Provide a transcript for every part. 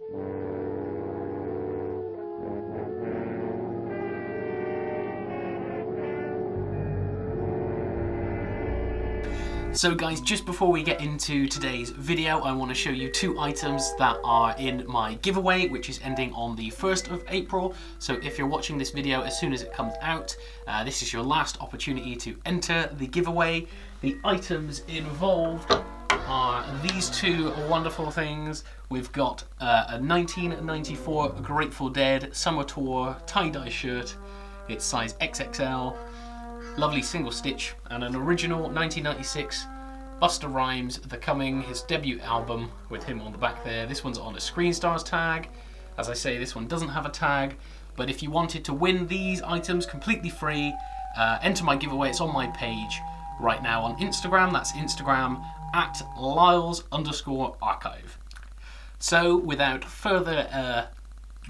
So guys, just before we get into today's video, I want to show you two items that are in my giveaway, which is ending on the 1st of April. So if you're watching this video as soon as it comes out, this is your last opportunity to enter the giveaway. The items involved are these two wonderful things. We've got a 1994 Grateful Dead Summer Tour tie-dye shirt. It's size XXL. Lovely single stitch, and an original 1996 Busta Rhymes The Coming, his debut album, with him on the back there. This one's on a Screen Stars tag. As I say, this one doesn't have a tag, but if you wanted to win these items completely free, enter my giveaway. It's on my page right now on Instagram. That's Instagram at Lyles_archive. So without further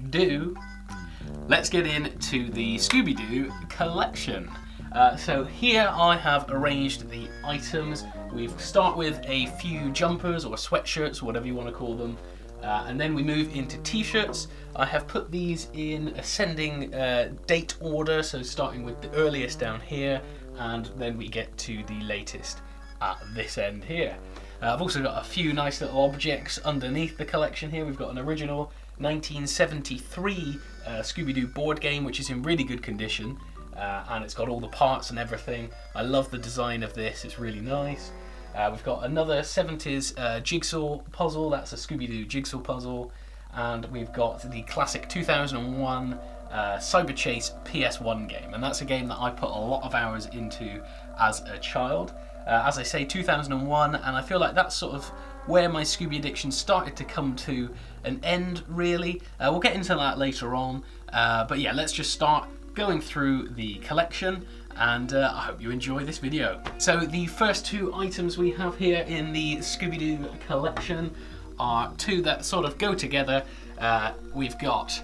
ado, let's get into the Scooby Doo collection. So here I have arranged the items. We start with a few jumpers or sweatshirts, whatever you want to call them, and then we move into t-shirts. I have put these in ascending date order, so starting with the earliest down here, and then we get to the latest at this end here. I've also got a few nice little objects underneath the collection here. We've got an original 1973 Scooby Doo board game, which is in really good condition. And it's got all the parts and everything. I love the design of this, it's really nice. We've got another 70s jigsaw puzzle, that's a Scooby Doo jigsaw puzzle. And we've got the classic 2001 Cyber Chase PS1 game, and that's a game that I put a lot of hours into as a child. As I say, 2001, and I feel like that's sort of where my Scooby addiction started to come to an end, really. We'll get into that later on, but yeah, let's just start going through the collection, and I hope you enjoy this video. So the first two items we have here in the Scooby Doo collection are two that sort of go together. We've got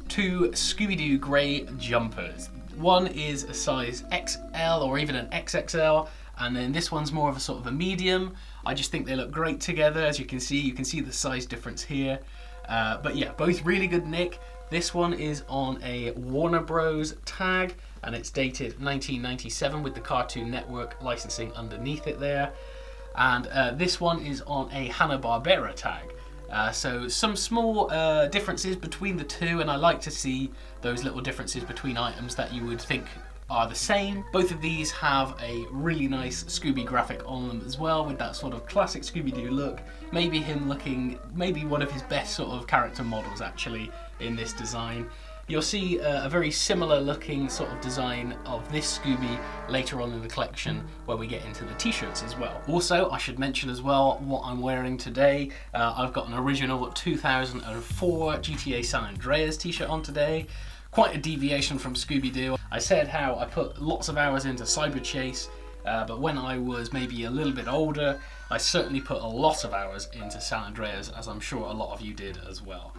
two Scooby Doo grey jumpers. One is a size XL or even an XXL, and then this one's more of a sort of a medium. I just think they look great together. As you can see the size difference here. But yeah, both really good nick. This one is on a Warner Bros. Tag, and it's dated 1997 with the Cartoon Network licensing underneath it there. And this one is on a Hanna-Barbera tag. So some small differences between the two, and I like to see those little differences between items that you would think are the same. Both of these have a really nice Scooby graphic on them as well, with that sort of classic Scooby-Doo look. Maybe him looking, maybe one of his best sort of character models actually in this design. You'll see a very similar looking sort of design of this Scooby later on in the collection when we get into the t-shirts as well. Also, I should mention as well what I'm wearing today. I've got an original 2004 GTA San Andreas t-shirt on today. Quite a deviation from Scooby Doo. I said how I put lots of hours into Cyber Chase, but when I was maybe a little bit older, I certainly put a lot of hours into San Andreas, as I'm sure a lot of you did as well.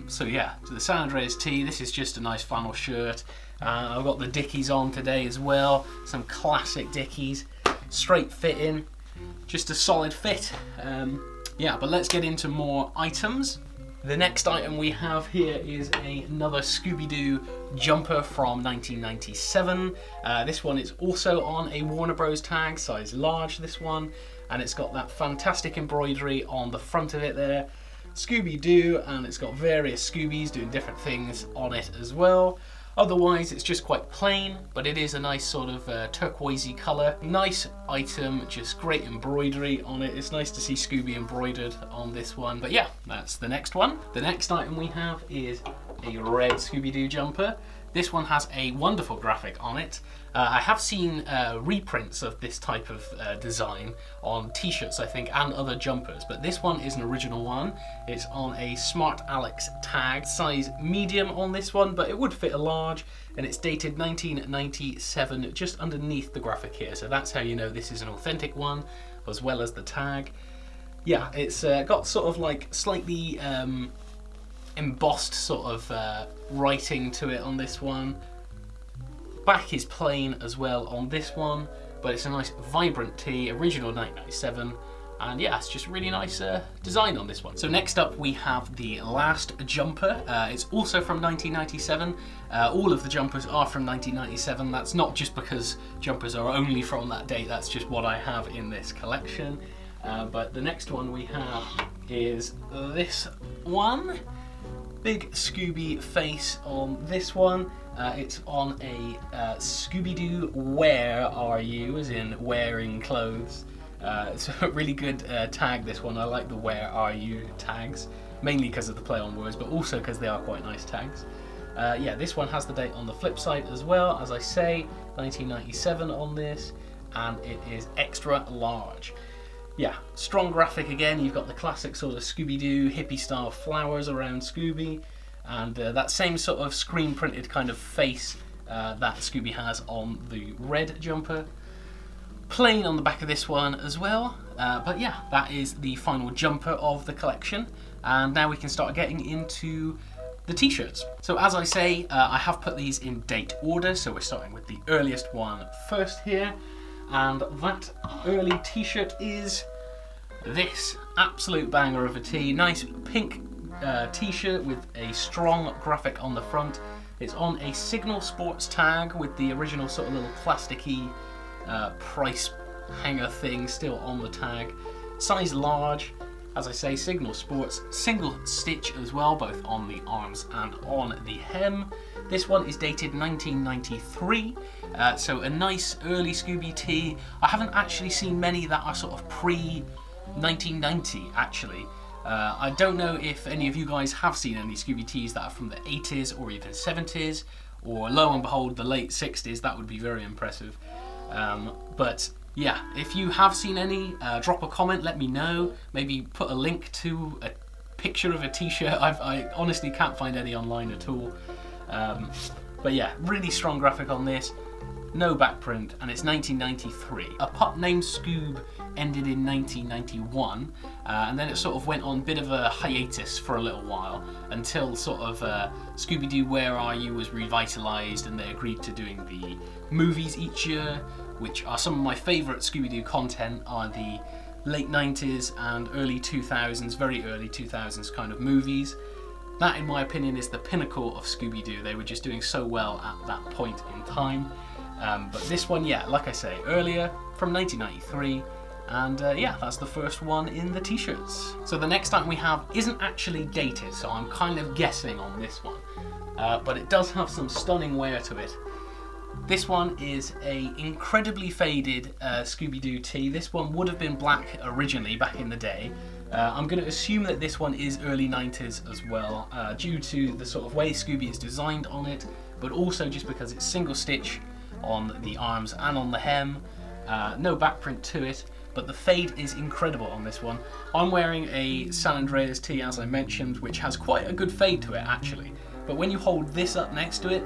So yeah, to the San Andreas tee, this is just a nice flannel shirt. I've got the Dickies on today as well, some classic Dickies, straight fitting, just a solid fit. Yeah, but let's get into more items. The next item we have here is another Scooby Doo jumper from 1997. This one is also on a Warner Bros. Tag, size large this one, and it's got that fantastic embroidery on the front of it there. Scooby Doo, and it's got various Scoobies doing different things on it as well. Otherwise, it's just quite plain, but it is a nice sort of turquoisey colour. Nice item, just great embroidery on it. It's nice to see Scooby embroidered on this one. But yeah, that's the next one. The next item we have is a red Scooby Doo jumper. This one has a wonderful graphic on it. I have seen reprints of this type of design on t-shirts, I think, and other jumpers, but this one is an original one. It's on a Smart Alex tag, size medium on this one, but it would fit a large, and it's dated 1997, just underneath the graphic here, so that's how you know this is an authentic one, as well as the tag. Yeah, it's got sort of like slightly embossed sort of writing to it on this one. Back is plain as well on this one, but it's a nice vibrant tee, original 1997, And yeah, it's just really nice design on this one. So next up we have the last jumper. It's also from 1997. All of the jumpers are from 1997. That's not just because jumpers are only from that date, that's just what I have in this collection. But the next one we have is this one. Big Scooby face on this one. It's on a Scooby Doo Where Are You, as in wearing clothes. It's a really good tag, this one. I like the Where Are You tags, mainly because of the play on words, but also because they are quite nice tags. Yeah, this one has the date on the flip side as well, as I say, 1997 on this, and it is extra large. Yeah, strong graphic again. You've got the classic sort of Scooby Doo hippie style flowers around Scooby, and that same sort of screen printed kind of face that Scooby has on the red jumper. Plain on the back of this one as well, but yeah, that is the final jumper of the collection, and now we can start getting into the t-shirts. So as I say, I have put these in date order, so we're starting with the earliest one first here, and that early t-shirt is this absolute banger of a tee. Nice pink t-shirt with a strong graphic on the front. It's on a Signal Sports tag with the original sort of little plasticky price hanger thing still on the tag. Size large, as I say, Signal Sports, single stitch as well, both on the arms and on the hem. This one is dated 1993, so a nice early Scooby tee. I haven't actually seen many that are sort of pre-1990 actually. I don't know if any of you guys have seen any Scooby tees that are from the 80s or even 70s, or lo and behold the late 60s. That would be very impressive. But yeah, if you have seen any, drop a comment, let me know. Maybe put a link to a picture of a t-shirt. I honestly can't find any online at all. But yeah, really strong graphic on this. No back print, and it's 1993. A pup named Scoob ended in 1991, and then it sort of went on a bit of a hiatus for a little while until sort of Scooby Doo Where Are You was revitalised, and they agreed to doing the movies each year, which are some of my favourite Scooby Doo content, are the late 90s and early 2000s, very early 2000s kind of movies. That, in my opinion, is the pinnacle of Scooby Doo. They were just doing so well at that point in time. But this one, yeah, like I say, earlier, from 1993, and yeah, that's the first one in the t-shirts. So the next item we have isn't actually dated, so I'm kind of guessing on this one, but it does have some stunning wear to it. This one is a incredibly faded Scooby Doo tee. This one would have been black originally back in the day. I'm going to assume that this one is early 90s as well, due to the sort of way Scooby is designed on it, but also just because it's single stitch on the arms and on the hem. No back print to it, but the fade is incredible on this one. I'm wearing a San Andreas tee, as I mentioned, which has quite a good fade to it actually, but when you hold this up next to it,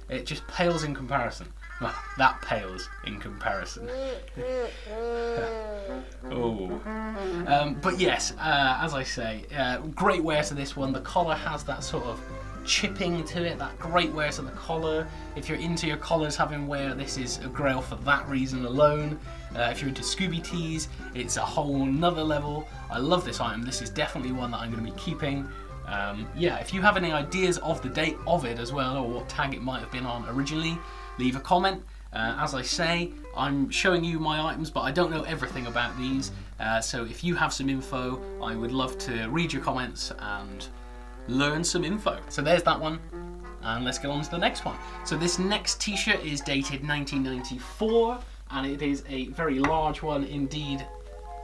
it just pales in comparison. Well, that pales in comparison. Oh. But yes, as I say, great wear to this one. The collar has that sort of chipping to it, that great wear to the collar. If you're into your collars having wear, this is a grail for that reason alone. If you're into Scooby tees, it's a whole nother level. I love this item. This is definitely one that I'm going to be keeping. Yeah, if you have any ideas of the date of it as well, or what tag it might have been on originally, leave a comment. As I say, I'm showing you my items, but I don't know everything about these, so if you have some info, I would love to read your comments and learn some info. So there's that one, and let's get on to the next one. So this next t-shirt is dated 1994, and it is a very large one indeed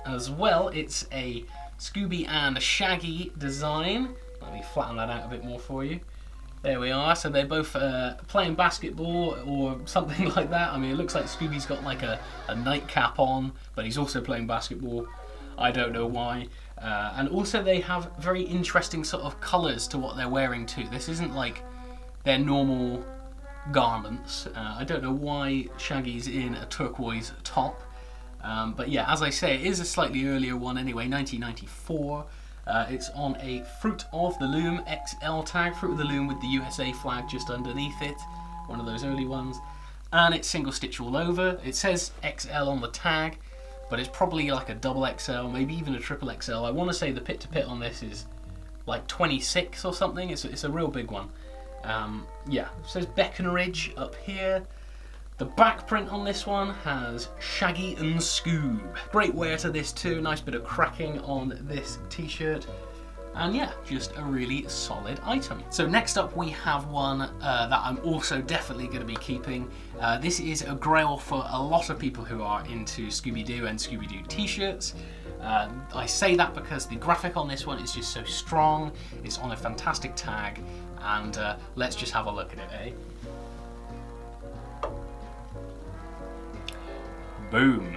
as well. It's a Scooby and Shaggy design. Let me flatten that out a bit more for you. There we are. So they're both playing basketball or something like that. I mean, it looks like Scooby's got like a nightcap on, but he's also playing basketball. I don't know why. And also they have very interesting sort of colours to what they're wearing too. This isn't like their normal garments. I don't know why Shaggy's in a turquoise top. But yeah, as I say, it is a slightly earlier one anyway, 1994. It's on a Fruit of the Loom XL tag, Fruit of the Loom with the USA flag just underneath it, one of those early ones. And it's single stitch all over. It says XL on the tag. but it's probably like a double XL, maybe even a triple XL. I want to say the pit to pit on this is like 26 or something. It's a real big one. Yeah, it says Beckenridge up here. The back print on this one has Shaggy and Scoob. Great wear to this too, nice bit of cracking on this t-shirt. And yeah, just a really solid item. So next up we have one that I'm also definitely going to be keeping. This is a grail for a lot of people who are into Scooby Doo and Scooby Doo t-shirts. I say that because the graphic on this one is just so strong, it's on a fantastic tag, and let's just have a look at it, eh? Boom!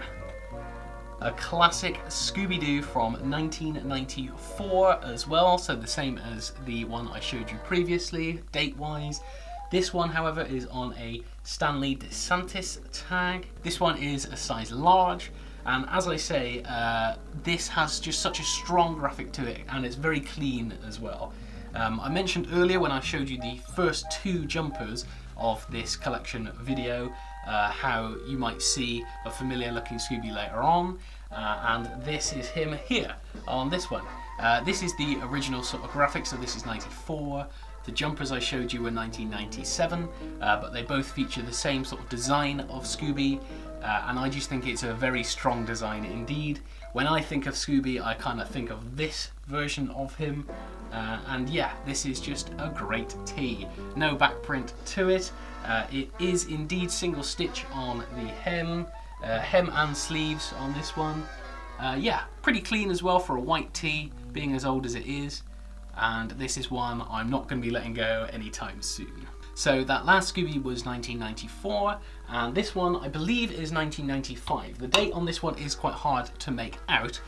A classic Scooby Doo from 1994 as well, so the same as the one I showed you previously, date-wise. This one, however, is on a Stanley DeSantis tag. This one is a size large, and as I say, this has just such a strong graphic to it, and it's very clean as well. I mentioned earlier when I showed you the first two jumpers of this collection video, how you might see a familiar looking Scooby later on, and this is him here on this one. This is the original sort of graphic, so this is 94. The jumpers I showed you were 1997, but they both feature the same sort of design of Scooby, and I just think it's a very strong design indeed. When I think of Scooby, I kind of think of this version of him, and yeah, this is just a great tee. No back print to it. It is indeed single stitch on the hem and sleeves on this one. Yeah, pretty clean as well for a white tee, being as old as it is. And this is one I'm not going to be letting go anytime soon. So that last Scooby was 1994, and this one I believe is 1995. The date on this one is quite hard to make out,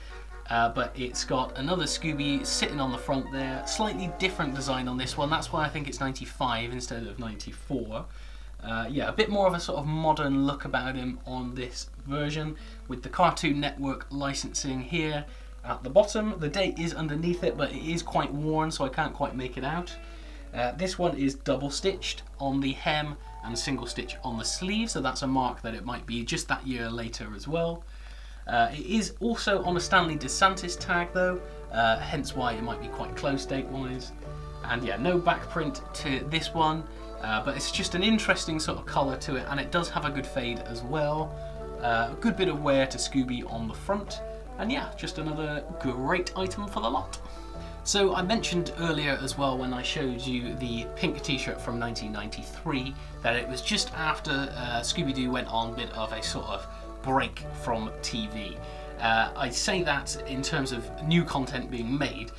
but it's got another Scooby sitting on the front there. Slightly different design on this one, that's why I think it's 95 instead of 94. Yeah, a bit more of a sort of modern look about him on this version, with the Cartoon Network licensing here at the bottom. The date is underneath it, but it is quite worn, so I can't quite make it out. This one is double stitched on the hem and single stitch on the sleeve, so that's a mark that it might be just that year later as well. It is also on a Stanley DeSantis tag though, hence why it might be quite close date-wise. And yeah, no back print to this one, but it's just an interesting sort of colour to it, and it does have a good fade as well. A good bit of wear to Scooby on the front, and yeah, just another great item for the lot. So I mentioned earlier as well when I showed you the pink t-shirt from 1993 that it was just after Scooby Doo went on a bit of a sort of break from TV. I say that in terms of new content being made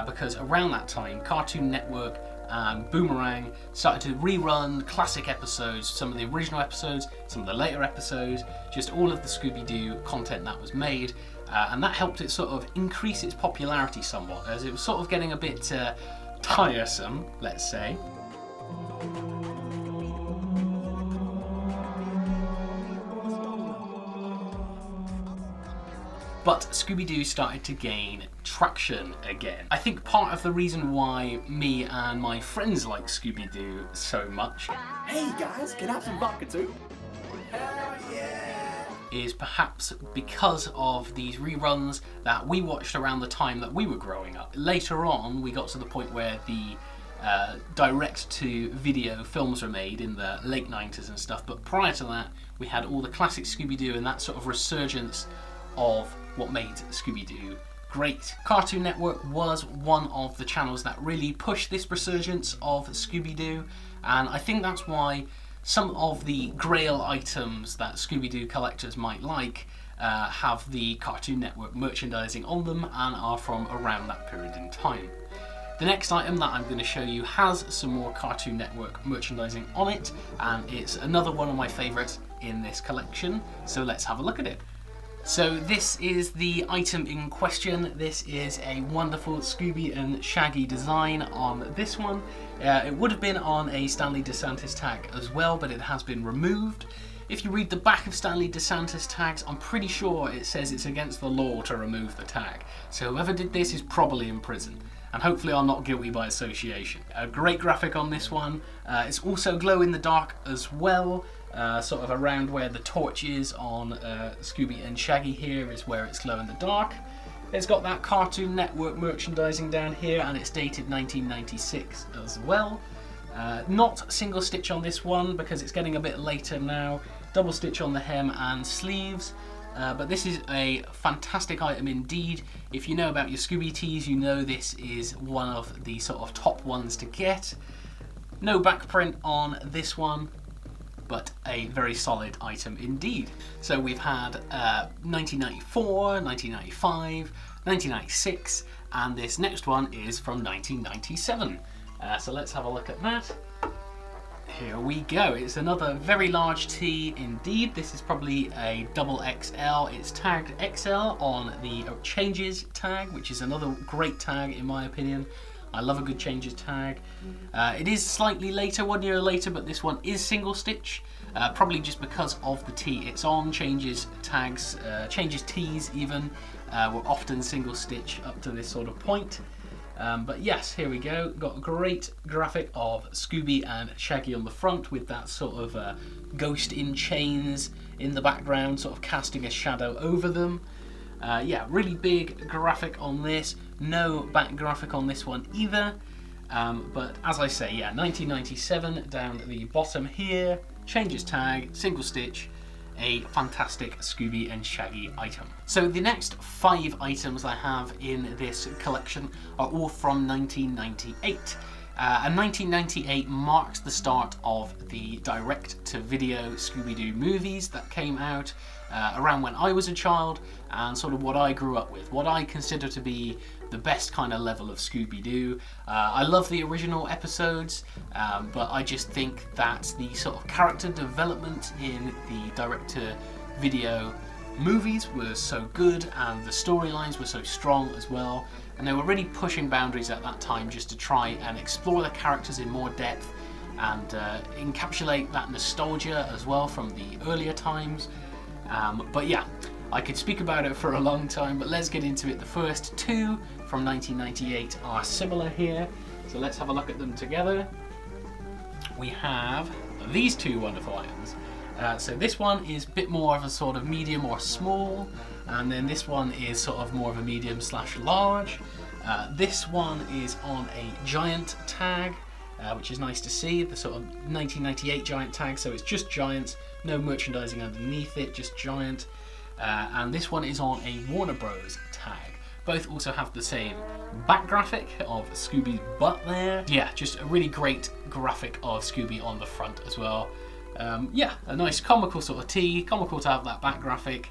because around that time Cartoon Network and Boomerang started to rerun classic episodes, some of the original episodes, some of the later episodes, just all of the Scooby Doo content that was made. And that helped it sort of increase its popularity somewhat, as it was sort of getting a bit tiresome, let's say. But Scooby Doo started to gain traction again. I think part of the reason why me and my friends like Scooby Doo so much, hey guys, can I have some vodka too? Hell yeah! Is perhaps because of these reruns that we watched around the time that we were growing up. Later on, we got to the point where the direct-to-video films were made in the late 90s and stuff, but prior to that, we had all the classic Scooby-Doo and that sort of resurgence of what made Scooby-Doo great. Cartoon Network was one of the channels that really pushed this resurgence of Scooby-Doo, and I think that's why some of the grail items that Scooby-Doo collectors might like have the Cartoon Network merchandising on them and are from around that period in time. The next item that I'm going to show you has some more Cartoon Network merchandising on it, and it's another one of my favourites in this collection, so let's have a look at it. So this is the item in question. This is a wonderful Scooby and Shaggy design on this one. It would have been on a Stanley DeSantis tag as well, but it has been removed. If you read the back of Stanley DeSantis tags, I'm pretty sure it says it's against the law to remove the tag. So whoever did this is probably in prison, and hopefully are not guilty by association. A great graphic on this one. It's also glow in the dark as well. sort of around where the torch is on Scooby and Shaggy here is where it's glow in the dark. It's got that Cartoon Network merchandising down here, and it's dated 1996 as well. Not single stitch on this one because it's getting a bit later now. Double stitch on the hem and sleeves. But this is a fantastic item indeed. If you know about your Scooby tees, you know this is one of the sort of top ones to get. No back print on this one, but a very solid item indeed. So we've had 1994, 1995, 1996, and this next one is from 1997. So let's have a look at that. Here we go. It's another very large tee indeed. This is probably a double XL. It's tagged XL on the changes tag, which is another great tag in my opinion. I love a good changes tag. It is slightly later, 1 year later, but this one is single stitch. Probably just because of the tee it's on. Changes tags, changes tees even, were often single stitch up to this sort of point. But yes, here we go. Got a great graphic of Scooby and Shaggy on the front with that sort of ghost in chains in the background, sort of casting a shadow over them. Yeah, really big graphic on this. No back graphic on this one either. But as I say, yeah, 1997 down the bottom here. Changes tag, single stitch. A fantastic Scooby and Shaggy item. So the next 5 items I have in this collection are all from 1998. And 1998 marks the start of the direct-to-video Scooby Doo movies that came out around when I was a child and sort of what I grew up with, what I consider to be the best kind of level of Scooby Doo. I love the original episodes, but I just think that the sort of character development in the direct-to-video movies was so good and the storylines were so strong as well, and they were really pushing boundaries at that time just to try and explore the characters in more depth and encapsulate that nostalgia as well from the earlier times. But yeah, I could speak about it for a long time, but let's get into it. The first 2 from 1998 are similar here, so let's have a look at them together. We have these 2 wonderful items. So this one is a bit more of a sort of medium or small, and then this one is sort of more of a medium / large. This one is on a giant tag, which is nice to see, the sort of 1998 giant tag, so it's just giant, no merchandising underneath it, just giant. And this one is on a Warner Bros tag. Both also have the same back graphic of Scooby's butt there. Yeah, just a really great graphic of Scooby on the front as well. Yeah, a nice comical sort of tee, comical to have that back graphic,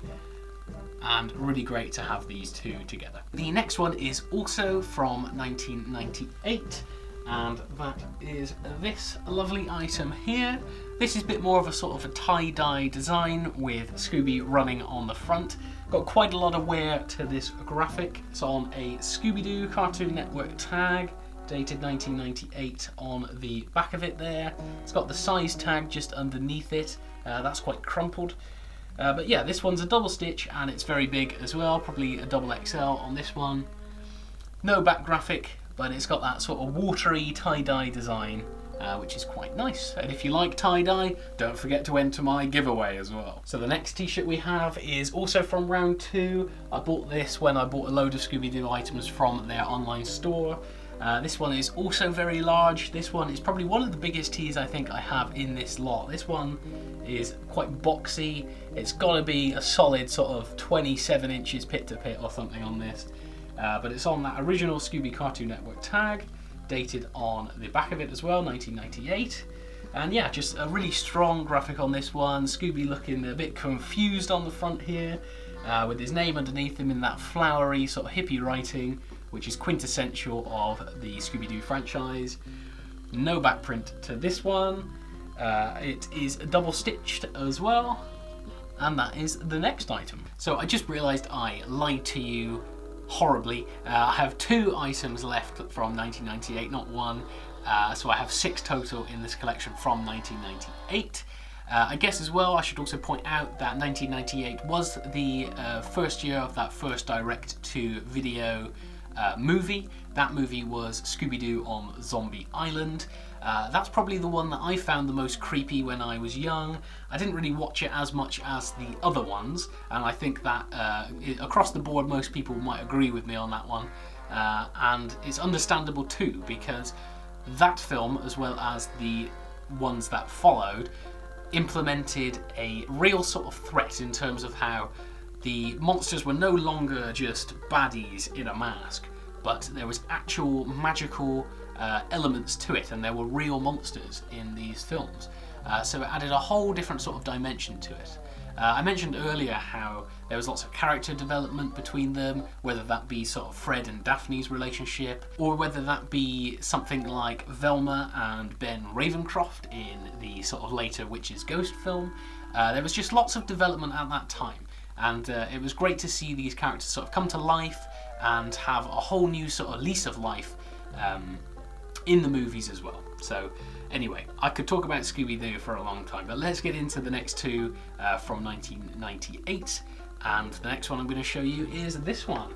and really great to have these 2 together. The next one is also from 1998, and that is this lovely item here. This is a bit more of a sort of a tie-dye design with Scooby running on the front. Got quite a lot of wear to this graphic. It's on a Scooby Doo Cartoon Network tag, dated 1998 on the back of it there. It's got the size tag just underneath it. That's quite crumpled. But yeah, this one's a double stitch and it's very big as well, probably a double XL on this one. No back graphic, but it's got that sort of watery tie-dye design, which is quite nice. And if you like tie-dye, don't forget to enter my giveaway as well. So the next t-shirt we have is also from round 2. I bought this when I bought a load of Scooby Doo items from their online store. This one is also very large. This one is probably one of the biggest tees I think I have in this lot. This one is quite boxy. It's got to be a solid sort of 27 inches pit to pit or something on this. But it's on that original Scooby Cartoon Network tag, dated on the back of it as well, 1998. And yeah, just a really strong graphic on this one. Scooby looking a bit confused on the front here, with his name underneath him in that flowery sort of hippie writing, which is quintessential of the Scooby Doo franchise. No back print to this one. It is double stitched as well. And that is the next item. So I just realised I lied to you horribly. I have 2 items left from 1998, not 1. So I have 6 total in this collection from 1998. I guess as well I should also point out that 1998 was the first year of that first direct-to-video movie. That movie was Scooby Doo on Zombie Island. That's probably the one that I found the most creepy when I was young. I didn't really watch it as much as the other ones, and I think that across the board most people might agree with me on that one. And it's understandable too, because that film, as well as the ones that followed, implemented a real sort of threat in terms of how the monsters were no longer just baddies in a mask, but there was actual magical elements to it, and there were real monsters in these films. So it added a whole different sort of dimension to it. I mentioned earlier how there was lots of character development between them, whether that be sort of Fred and Daphne's relationship, or whether that be something like Velma and Ben Ravencroft in the sort of later Witch's Ghost film. There was just lots of development at that time, and it was great to see these characters sort of come to life and have a whole new sort of lease of life in the movies as well. So anyway, I could talk about Scooby Doo for a long time, but let's get into the next two from 1998. And the next one I'm going to show you is this one.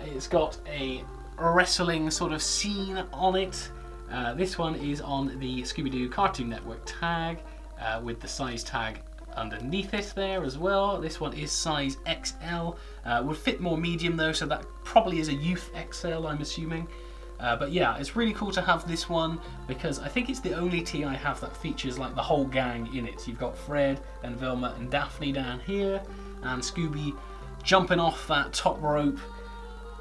It's got a wrestling sort of scene on it. This one is on the Scooby Doo Cartoon Network tag with the size tag underneath it there as well. This one is size XL. Would fit more medium though, so that probably is a youth XL, I'm assuming. But yeah, it's really cool to have this one because I think it's the only tee I have that features like the whole gang in it. You've got Fred and Velma and Daphne down here, and Scooby jumping off that top rope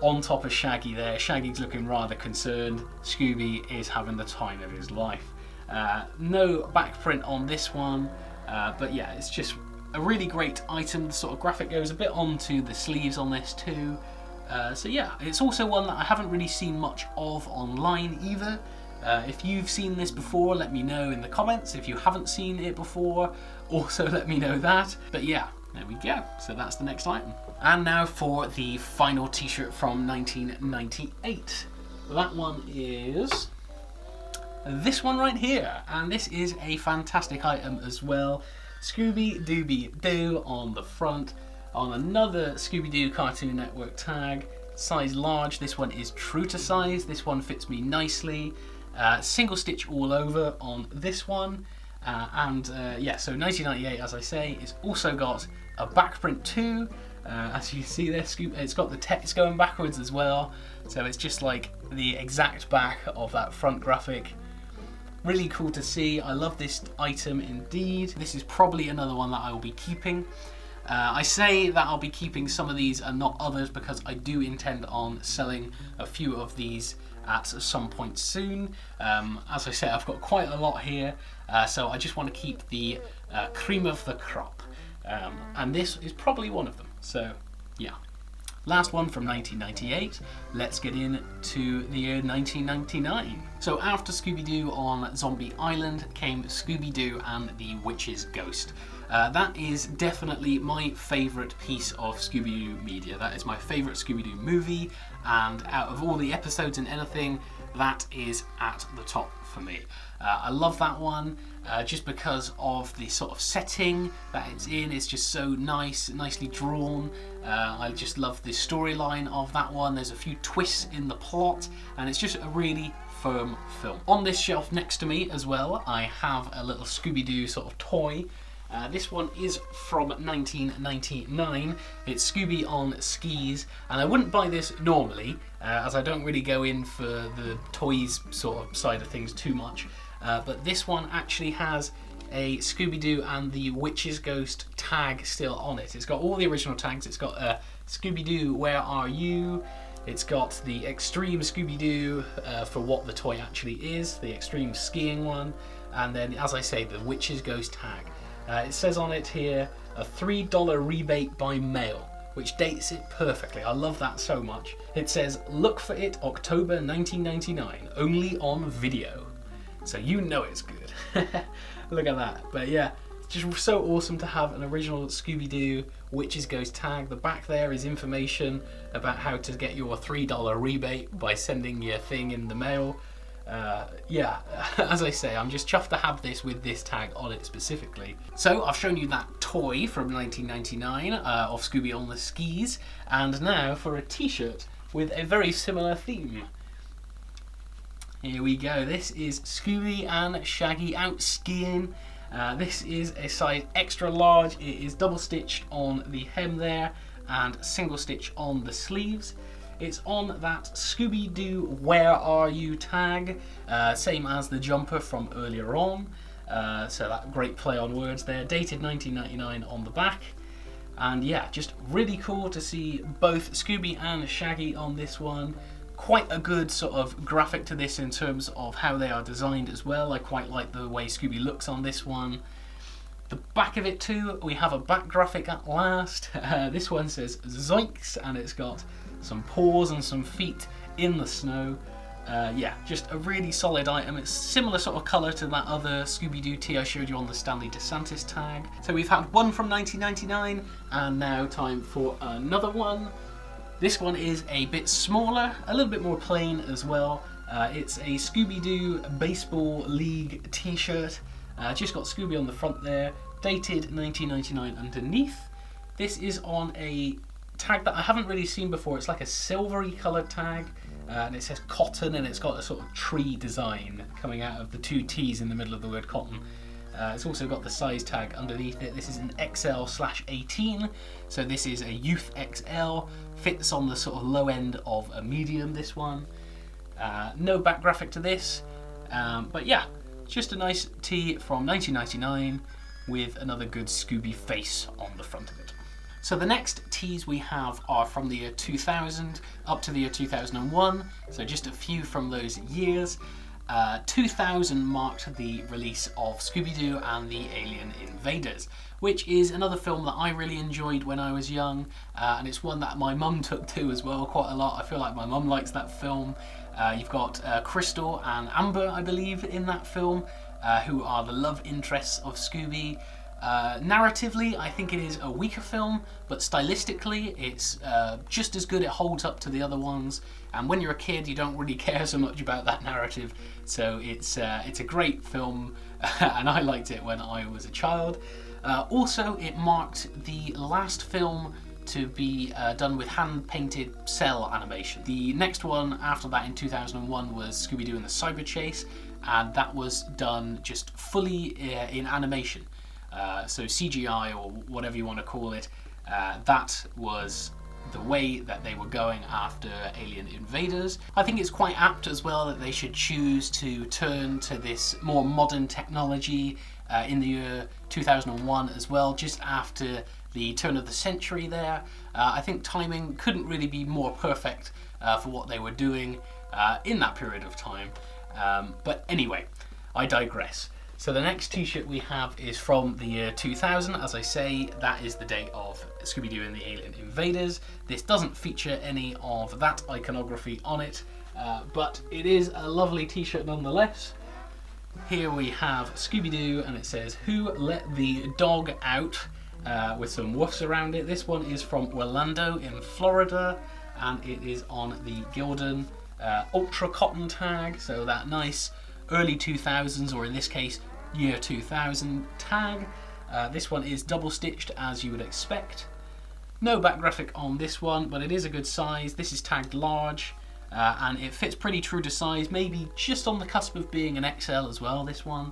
on top of Shaggy there. Shaggy's looking rather concerned. Scooby is having the time of his life. No back print on this one, but yeah, it's just a really great item. The sort of graphic goes a bit onto the sleeves on this too. So yeah, it's also one that I haven't really seen much of online either. If you've seen this before, let me know in the comments. If you haven't seen it before, also let me know that. But yeah, there we go. So that's the next item. And now for the final t-shirt from 1998. That one is this one right here. And this is a fantastic item as well. Scooby Dooby Doo on the front, on another Scooby Doo Cartoon Network tag, size large. This one is true to size. This one fits me nicely. Single stitch all over on this one. Yeah, so 1998, as I say, it's also got a back print too. As you see there, it's got the text going backwards as well. So it's just like the exact back of that front graphic. Really cool to see. I love this item indeed. This is probably another one that I will be keeping. I say that I'll be keeping some of these and not others because I do intend on selling a few of these at some point soon. As I said, I've got quite a lot here, so I just want to keep the cream of the crop. And this is probably one of them. So yeah. Last one from 1998, let's get into the year 1999. So after Scooby Doo on Zombie Island came Scooby Doo and the Witch's Ghost. That is definitely my favourite piece of Scooby Doo media. That is my favourite Scooby Doo movie, and out of all the episodes and anything, that is at the top for me. I love that one just because of the sort of setting that it's in. It's just so nicely drawn. I just love the storyline of that one. There's a few twists in the plot, and it's just a really firm film. On this shelf next to me as well, I have a little Scooby Doo sort of toy. This one is from 1999. It's Scooby on skis, and I wouldn't buy this normally as I don't really go in for the toys sort of side of things too much, but this one actually has a Scooby Doo and the Witch's Ghost tag still on it. It's got all the original tags. It's got Scooby Doo, Where Are You? It's got the Extreme Scooby Doo for what the toy actually is, the Extreme Skiing one, and then, as I say, the Witch's Ghost tag. It says on it here, a $3 rebate by mail, which dates it perfectly. I love that so much. It says, look for it October 1999, only on video. So you know it's good. Look at that. But yeah, it's just so awesome to have an original Scooby-Doo Witch's Ghost tag. The back there is information about how to get your $3 rebate by sending your thing in the mail. Yeah, as I say, I'm just chuffed to have this with this tag on it specifically. So I've shown you that toy from 1999 of Scooby on the skis, and now for a t-shirt with a very similar theme. Here we go. This is Scooby and Shaggy out skiing. This is a size extra large. It is double stitched on the hem there and single stitch on the sleeves. It's on that Scooby Doo Where Are You tag, same as the jumper from earlier on. So that great play on words there. Dated 1999 on the back. And yeah, just really cool to see both Scooby and Shaggy on this one. Quite a good sort of graphic to this in terms of how they are designed as well. I quite like the way Scooby looks on this one. The back of it too, we have a back graphic at last. This one says Zoinks, and it's got some paws and some feet in the snow. Yeah, just a really solid item. It's similar sort of colour to that other Scooby Doo tee I showed you on the Stanley DeSantis tag. So we've had one from 1999, and now time for another one. This one is a bit smaller, a little bit more plain as well. It's a Scooby Doo Baseball League t-shirt. Just got Scooby on the front there, dated 1999 underneath. This is on a tag that I haven't really seen before. It's like a silvery coloured tag, and it says cotton, and it's got a sort of tree design coming out of the two T's in the middle of the word cotton. It's also got the size tag underneath it. This is an XL/18, so this is a youth XL. Fits on the sort of low end of a medium, this one. No back graphic to this, but yeah, just a nice tee from 1999 with another good Scooby face on the front of it. So the next tees we have are from the year 2000 up to the year 2001, so just a few from those years. 2000 marked the release of Scooby Doo and the Alien Invaders, which is another film that I really enjoyed when I was young, and it's one that my mum took to as well quite a lot. I feel like my mum likes that film. You've got Crystal and Amber, I believe, in that film, who are the love interests of Scooby. Narratively, I think it is a weaker film, but stylistically it's just as good. It holds up to the other ones, and when you're a kid you don't really care so much about that narrative, so it's a great film and I liked it when I was a child. Also, it marked the last film to be done with hand-painted cell animation. The next one after that in 2001 was Scooby Doo and the Cyber Chase, and that was done just fully in animation. So CGI, or whatever you want to call it, that was the way that they were going after Alien Invaders. I think it's quite apt as well that they should choose to turn to this more modern technology in the year 2001 as well, just after the turn of the century there. I think timing couldn't really be more perfect for what they were doing in that period of time. But anyway, I digress. So the next t-shirt we have is from the year 2000. As I say, that is the date of Scooby Doo and the Alien Invaders. This doesn't feature any of that iconography on it, but it is a lovely t-shirt nonetheless. Here we have Scooby Doo, and it says, "Who let the dog out?" With some woofs around it. This one is from Orlando in Florida, and it is on the Gildan Ultra Cotton tag, so that nice early 2000s, or in this case year 2000 tag. This one is double stitched as you would expect. No back graphic on this one, but it is a good size. This is tagged large, and it fits pretty true to size, maybe just on the cusp of being an XL as well, this one.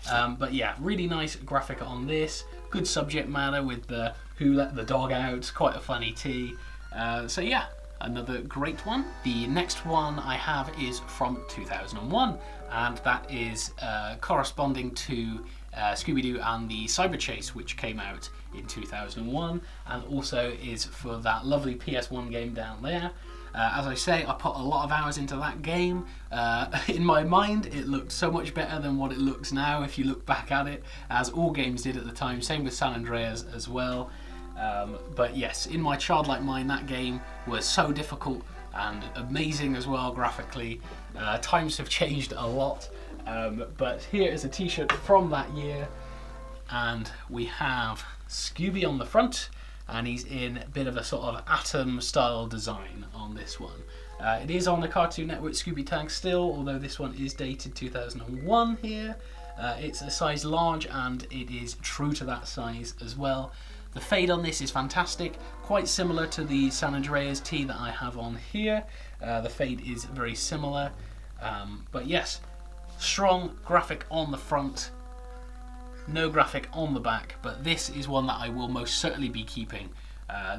But yeah, really nice graphic on this. Good subject matter with the "Who let the dog out?" Quite a funny tee. So yeah, another great one. The next one I have is from 2001, and that is corresponding to Scooby Doo and the Cyber Chase, which came out in 2001, and also is for that lovely PS1 game down there. As I say, I put a lot of hours into that game. In my mind, it looked so much better than what it looks now if you look back at it, as all games did at the time. Same with San Andreas as well. But yes, in my childlike mind, that game was so difficult and amazing as well graphically. Times have changed a lot, but here is a t-shirt from that year, and we have Scooby on the front, and he's in a bit of a sort of atom style design on this one. It is on the Cartoon Network Scooby tag still, although this one is dated 2001 here. It's a size large, and it is true to that size as well. The fade on this is fantastic, quite similar to the San Andreas tee that I have on here. The fade is very similar, but yes, strong graphic on the front, no graphic on the back, but this is one that I will most certainly be keeping.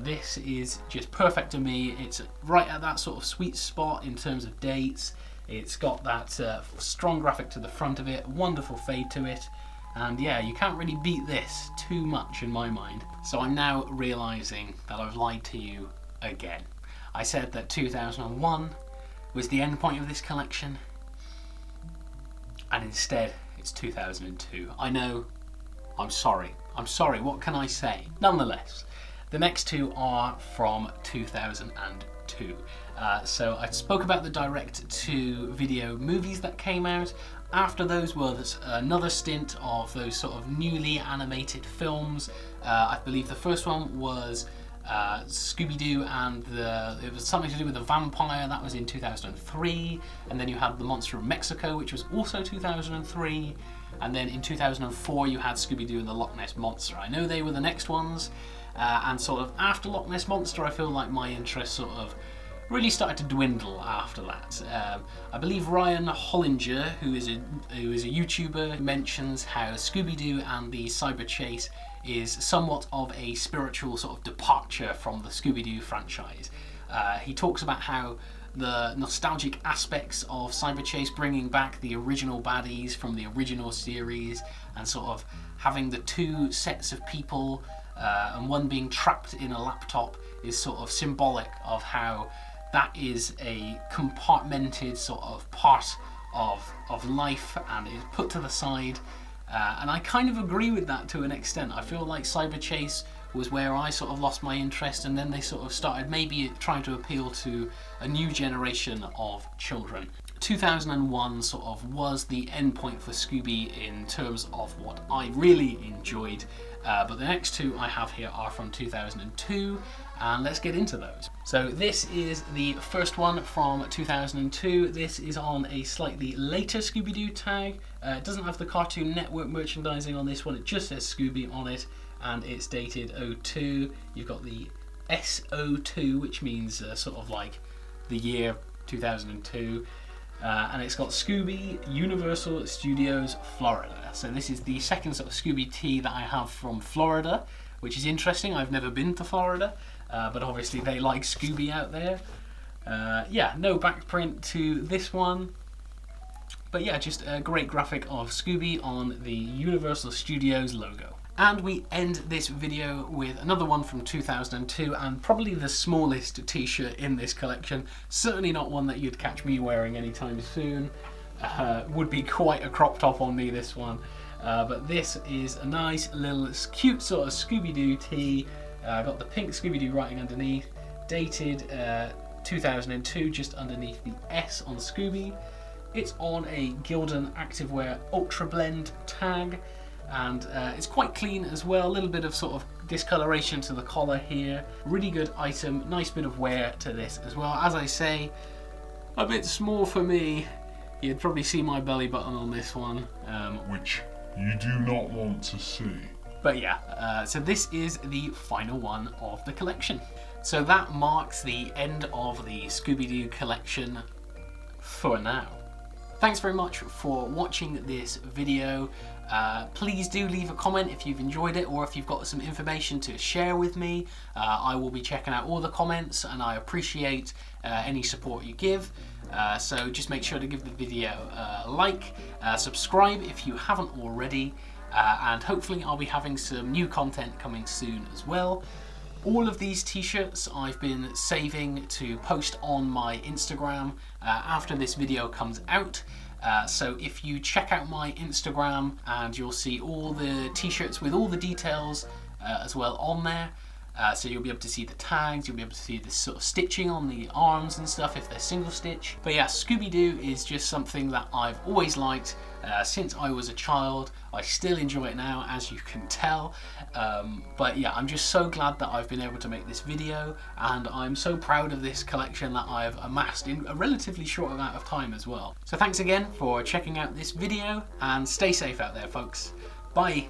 This is just perfect to me. It's right at that sort of sweet spot in terms of dates. It's got that strong graphic to the front of it, wonderful fade to it, and yeah, you can't really beat this too much in my mind. So I'm now realising that I've lied to you again. I said that 2001 was the end point of this collection, and instead it's 2002. I know, I'm sorry, what can I say? Nonetheless, the next two are from 2002. So I spoke about the direct-to-video movies that came out. After those was another stint of those sort of newly animated films. I believe the first one was Scooby Doo and it was something to do with a vampire. That was in 2003. And then you had The Monster of Mexico, which was also 2003. And then in 2004 you had Scooby Doo and the Loch Ness Monster. I know they were the next ones. And sort of after Loch Ness Monster, I feel like my interest sort of really started to dwindle after that. I believe Ryan Hollinger, who is a YouTuber, mentions how Scooby Doo and the Cyber Chase is somewhat of a spiritual sort of departure from the Scooby Doo franchise. He talks about how the nostalgic aspects of Cyber Chase, bringing back the original baddies from the original series, and sort of having the two sets of people and one being trapped in a laptop, is sort of symbolic of how that is a compartmented sort of part of life and is put to the side. And I kind of agree with that to an extent. I feel like Cyber Chase was where I sort of lost my interest, and then they sort of started maybe trying to appeal to a new generation of children. 2001 sort of was the end point for Scooby in terms of what I really enjoyed, but the next two I have here are from 2002, and let's get into those. So this is the first one from 2002. This is on a slightly later Scooby Doo tag. It doesn't have the Cartoon Network merchandising on this one, it just says Scooby on it, and it's dated 02. You've got the SO2, which means sort of like the year 2002. And it's got Scooby, Universal Studios, Florida. So this is the second sort of Scooby tee that I have from Florida, which is interesting. I've never been to Florida, but obviously they like Scooby out there. Yeah, no back print to this one. But yeah, just a great graphic of Scooby on the Universal Studios logo. And we end this video with another one from 2002, and probably the smallest t-shirt in this collection. Certainly not one that you'd catch me wearing anytime soon. Would be quite a crop top on me, this one. But this is a nice little cute sort of Scooby Doo tee. Got the pink Scooby Doo writing underneath. Dated 2002, just underneath the S on Scooby. It's on a Gildan Activewear Ultra Blend tag. And it's quite clean as well, a little bit of sort of discoloration to the collar here. Really good item, nice bit of wear to this as well. As I say, a bit small for me. You'd probably see my belly button on this one. Which you do not want to see. But yeah, so this is the final one of the collection. So that marks the end of the Scooby Doo collection for now. Thanks very much for watching this video. Please do leave a comment if you've enjoyed it, or if you've got some information to share with me. I will be checking out all the comments, and I appreciate any support you give. So just make sure to give the video a like, subscribe if you haven't already, and hopefully I'll be having some new content coming soon as well. All of these t-shirts I've been saving to post on my Instagram after this video comes out. So if you check out my Instagram, and you'll see all the t-shirts with all the details as well on there. So you'll be able to see the tags, you'll be able to see the sort of stitching on the arms and stuff if they're single stitch. But yeah, Scooby Doo is just something that I've always liked since I was a child. I still enjoy it now, as you can tell. But yeah, I'm just so glad that I've been able to make this video, and I'm so proud of this collection that I've amassed in a relatively short amount of time as well. So thanks again for checking out this video, and stay safe out there, folks. Bye.